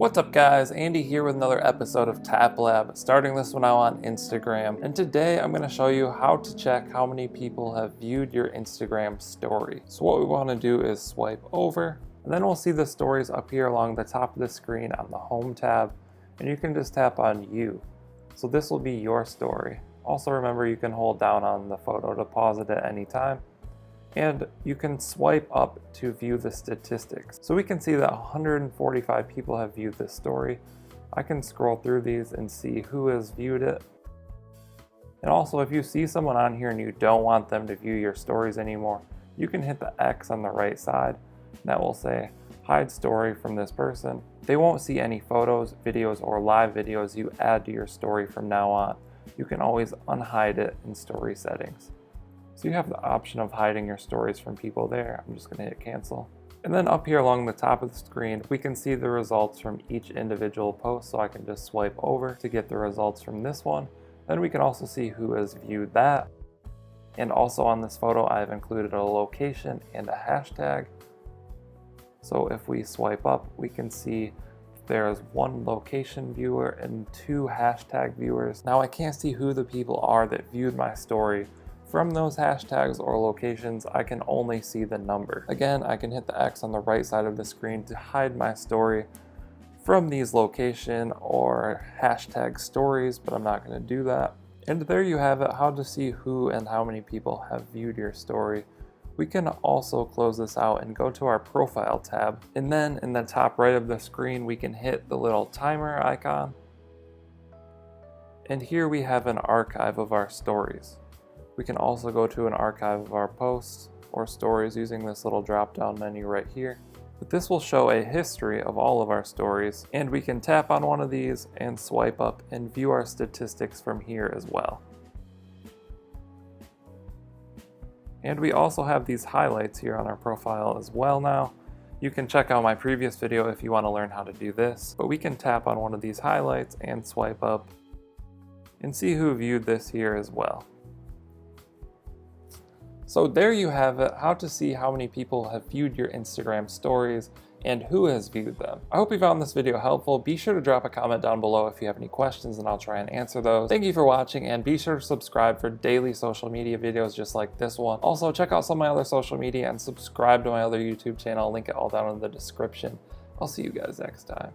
What's up guys, Andy here with another episode of Tap Lab, starting this one out on Instagram. And today I'm going to show you how to check how many people have viewed your Instagram story. So what we want to do is swipe over, and then we'll see the stories up here along the top of the screen on the home tab, and you can just tap on you. So this will be your story. Also remember, you can hold down on the photo to pause it at any time. And you can swipe up to view the statistics. So we can see that 145 people have viewed this story. I can scroll through these and see who has viewed it. And also, if you see someone on here and you don't want them to view your stories anymore, you can hit the X on the right side. That will say, hide story from this person. They won't see any photos, videos, or live videos you add to your story from now on. You can always unhide it in story settings. So you have the option of hiding your stories from people there. I'm just going to hit cancel. And then up here along the top of the screen, we can see the results from each individual post. So I can just swipe over to get the results from this one. Then we can also see who has viewed that. And also on this photo, I've included a location and a hashtag. So if we swipe up, we can see there's one location viewer and 2 hashtag viewers. Now I can't see who the people are that viewed my story from those hashtags or locations. I can only see the number. Again, I can hit the X on the right side of the screen to hide my story from these location or hashtag stories, but I'm not going to do that. And there you have it, how to see who and how many people have viewed your story. We can also close this out and go to our profile tab. And then in the top right of the screen, we can hit the little timer icon. And here we have an archive of our stories. We can also go to an archive of our posts or stories using this little drop-down menu right here. But this will show a history of all of our stories, and we can tap on one of these and swipe up and view our statistics from here as well. And we also have these highlights here on our profile as well now. You can check out my previous video if you want to learn how to do this, but we can tap on one of these highlights and swipe up and see who viewed this here as well. So there you have it, how to see how many people have viewed your Instagram stories and who has viewed them. I hope you found this video helpful. Be sure to drop a comment down below if you have any questions and I'll try and answer those. Thank you for watching, and be sure to subscribe for daily social media videos just like this one. Also, check out some of my other social media and subscribe to my other YouTube channel. I'll link it all down in the description. I'll see you guys next time.